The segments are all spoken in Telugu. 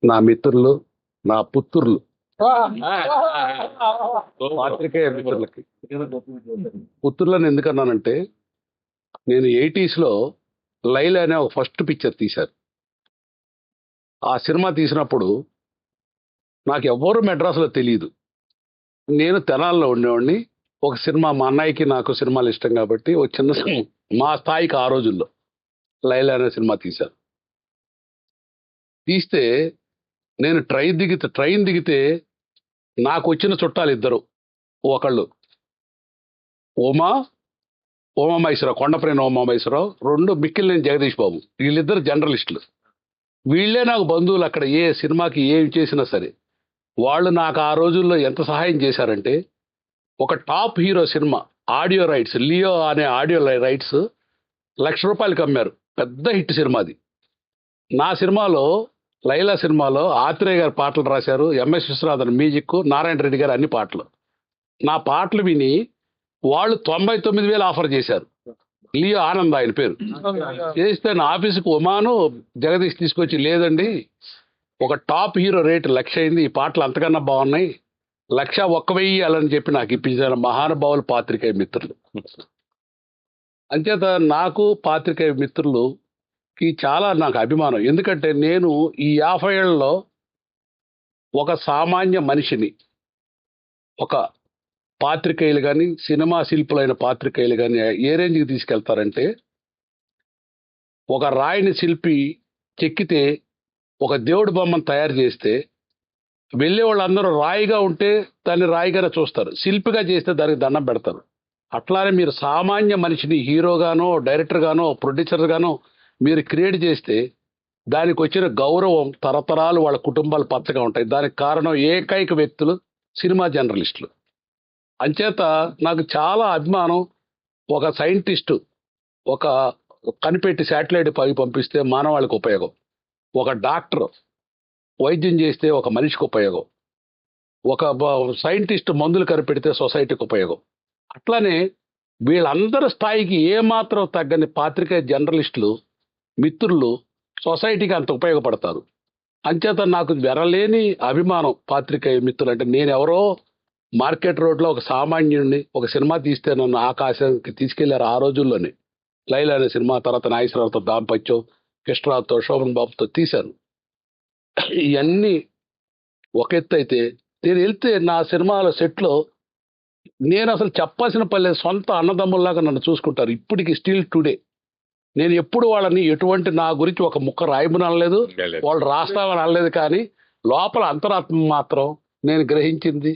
నా మిత్రులు, నా పుత్రులు, పాత్రికేయ మిత్రులకి పుత్రులను ఎందుకన్నానంటే, నేను 80s లైలా అనే ఒక ఫస్ట్ పిక్చర్ తీశారు. ఆ సినిమా తీసినప్పుడు నాకు ఎవ్వరూ మెడ్రాస్లో తెలియదు. నేను తెనాల్లో ఉండేవాడిని. ఒక సినిమా మా అన్నయ్యకి నాకు సినిమాలు ఇష్టం కాబట్టి ఒక చిన్న మా స్థాయికి ఆ రోజుల్లో లైలా అనే సినిమా తీశారు. తీస్తే నేను ట్రైన్ దిగితే నాకు వచ్చిన చుట్టాలు ఇద్దరు. ఒకళ్ళు ఉమామహేశ్వరరావు, కొండపరేని ఉమామహేశ్వరరావు, రెండు మిక్కిలినేని జగదీష్ బాబు. వీళ్ళిద్దరు జర్నలిస్టులు. వీళ్ళే నాకు బంధువులు. అక్కడ ఏ సినిమాకి ఏం చేసినా సరే వాళ్ళు నాకు ఆ రోజుల్లో ఎంత సహాయం చేశారంటే, ఒక top hero cinema audio rights, Leo అనే ఆడియో రైట్స్ ₹1,00,000 అమ్మారు. పెద్ద హిట్ సినిమా అది. నా సినిమాలో, లైలా సినిమాలో ఆత్రేయ గారు పాటలు రాశారు, ఎంఎస్ విశ్వనాథన్ మ్యూజిక్, నారాయణ రెడ్డి గారు అన్ని పాటలు. నా పాటలు విని వాళ్ళు 99,000 ఆఫర్ చేశారు. లియో ఆనంద్ ఆయన పేరు. చేస్తే నా ఆఫీసుకు ఉమాను జగదీష్ తీసుకొచ్చి, లేదండి ఒక టాప్ హీరో రేటు 1,00,000 అయింది, ఈ పాటలు అంతకన్నా బాగున్నాయి, 1,01,000 అని చెప్పి నాకు ఇప్పించారు మహానుభావులు పాత్రికేయ మిత్రులు. అంచేత నాకు పాత్రికేయ మిత్రులుకి చాలా నాకు అభిమానం. ఎందుకంటే నేను ఈ 50 ఏళ్లలో ఒక సామాన్య మనిషిని, ఒక పాత్రికేయులు కానీ, సినిమా శిల్పులైన పాత్రికేయులు కానీ ఏ రేంజ్కి తీసుకెళ్తారంటే, ఒక రాయిని శిల్పి చెక్కితే, ఒక దేవుడి బొమ్మను తయారు చేస్తే వెళ్ళే వాళ్ళందరూ రాయిగా ఉంటే దాన్ని రాయిగానే చూస్తారు, శిల్పిగా చేస్తే దానికి దండం పెడతారు. అట్లానే మీరు సామాన్య మనిషిని హీరోగానో, డైరెక్టర్గానో, ప్రొడ్యూసర్గానో మీరు క్రియేట్ చేస్తే దానికి వచ్చిన గౌరవం తరతరాలు వాళ్ళ కుటుంబాలు పచ్చగా ఉంటాయి. దానికి కారణం ఏకైక వ్యక్తులు సినిమా జర్నలిస్టులు. అంచేత నాకు చాలా అభిమానం. ఒక సైంటిస్టు ఒక కనిపెట్టి శాటిలైట్ పై పంపిస్తే మానవాళికి ఉపయోగం, ఒక డాక్టర్ వైద్యం చేస్తే ఒక మనిషికి ఉపయోగం, ఒక సైంటిస్ట్ మందులు కనిపెడితే సొసైటీకి ఉపయోగం. అట్లానే వీళ్ళందరి స్థాయికి ఏమాత్రం తగ్గని పాత్రికేయ జర్నలిస్టులు మిత్రులు సొసైటీకి అంత ఉపయోగపడతారు. అంచేత నాకు వెరలేని అభిమానం పాత్రికేయ మిత్రులు అంటే. నేనెవరో మార్కెట్ రోడ్లో ఒక సామాన్యుడిని, ఒక సినిమా తీస్తే నన్ను ఆకాశానికి తీసుకెళ్లారు ఆ రోజుల్లోనే. లైలా అనే సినిమా, తర్వాత నాగేశ్వరరావుతో దాంపత్యం, కృష్ణరావుతో, శోభన్ బాబుతో తీశాను. ఇవన్నీ ఒక ఎత్తు అయితే, నేను వెళ్తే నా సినిమాల సెట్లో నేను అసలు చెప్పాల్సిన పని, సొంత అన్నదమ్ముల్లాగా నన్ను చూసుకుంటారు ఇప్పటికి, స్టిల్ టుడే. నేను ఎప్పుడు వాళ్ళని ఎటువంటి నా గురించి ఒక ముక్క రాయమని అనలేదు, వాళ్ళు రాస్తామని అనలేదు. కానీ లోపల అంతరాత్మ మాత్రం నేను గ్రహించింది,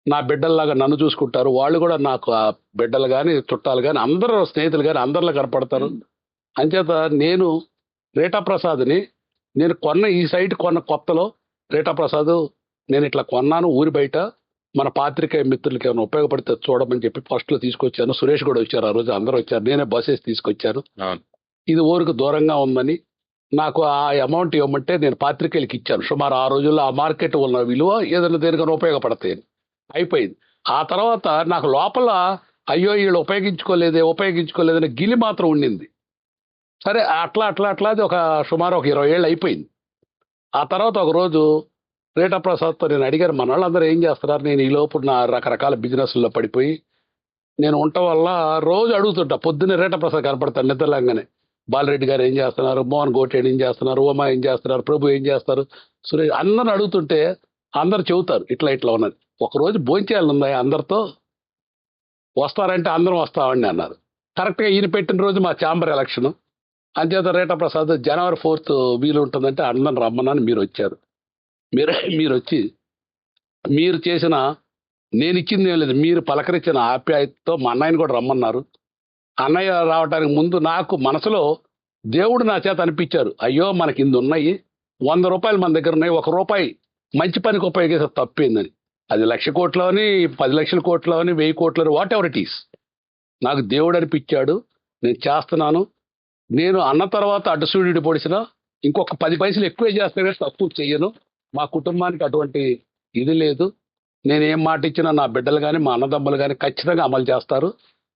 నా బిడ్డల్లాగా నన్ను చూసుకుంటారు. వాళ్ళు కూడా నాకు ఆ బిడ్డలు కానీ, చుట్టాలు కానీ, అందరూ స్నేహితులు కానీ అందరిలో కనపడతారు. అంచేత నేను రేటాప్రసాద్ని నేను ఈ సైట్ కొన్న కొత్తలో, రేటాప్రసాద్ నేను ఇట్లా కొన్నాను ఊరి బయట, మన పాత్రికేయ మిత్రులకి ఏమైనా ఉపయోగపడితే చూడమని చెప్పి ఫస్ట్లో తీసుకొచ్చాను. సురేష్ కూడా వచ్చారు ఆ రోజు, అందరూ వచ్చారు, నేనే బస్సెస్ తీసుకొచ్చాను. ఇది ఊరికి దూరంగా ఉందని నాకు ఆ అమౌంట్ ఇవ్వమంటే నేను పాత్రికేయులకి ఇచ్చాను. సుమారు ఆ రోజుల్లో ఆ మార్కెట్ ఉన్న విలువ ఏదైనా దేనికైనా ఉపయోగపడతాయి అయిపోయింది. ఆ తర్వాత నాకు లోపల అయ్యో వీళ్ళు ఉపయోగించుకోలేదని గిలి మాత్రం ఉండింది. సరే అట్లా అది ఒక సుమారు ఒక 20 ఏళ్ళు అయిపోయింది. ఆ తర్వాత ఒకరోజు రేటాప్రసాద్తో నేను అడిగాను, మన వాళ్ళందరూ ఏం చేస్తున్నారు, నేను ఈ లోపు నా రకరకాల బిజినెస్లో పడిపోయి నేను ఉండటం వల్ల రోజు అడుగుతుంటా. పొద్దున్నే రేటాప్రసాద్ కనపడతాను నిద్రలాగానే, బాలరెడ్డి గారు ఏం చేస్తున్నారు, మోహన్ గోటేడ్ ఏం చేస్తున్నారు, ఉమా ఏం చేస్తున్నారు, ప్రభు ఏం చేస్తారు, సురేష్, అందరిని అడుగుతుంటే అందరు చెబుతారు ఇట్లా ఉన్నది. ఒకరోజు భోంచేయాలని ఉందా అందరితో, వస్తారంటే అందరం వస్తామని అన్నారు. కరెక్ట్గా ఈయన పెట్టిన రోజు మా ఛాంబర్ ఎలక్షన్. అంచేత రేటాప్రసాద్ January 4th వీలు ఉంటుందంటే అందరం రమ్మన్నాను. మీరు వచ్చారు. మీరు వచ్చి మీరు చేసిన, నేను ఇచ్చింది ఏం లేదు, మీరు పలకరించిన ఆప్యాయతతో మా అన్నయ్యని కూడా రమ్మన్నారు. అన్నయ్య రావడానికి ముందు నాకు మనసులో దేవుడు నా చేత అనిపించారు, అయ్యో మనకి ఇన్ని ఉన్నాయి, ₹100 మన దగ్గర ఉన్నాయి, ₹1 మంచి పనికి ఉపయోగిస్తే తప్పేందని. అది 1,00,000 కోట్లని, 10 లక్షల కోట్లని, 1000 కోట్లని, వాట్ ఎవర్ ఇట్ ఈస్, నాకు దేవుడు అనిపించాడు, నేను చేస్తున్నాను. నేను అన్న తర్వాత అటు సూర్యుడు పొడిచినా ఇంకొక 10 పైసలు ఎక్కువే చేస్తే తక్కువ చెయ్యను. మా కుటుంబానికి అటువంటి ఇది లేదు. నేనేం మాట ఇచ్చినా నా బిడ్డలు కానీ, మా అన్నదమ్ములు కానీ ఖచ్చితంగా అమలు చేస్తారు.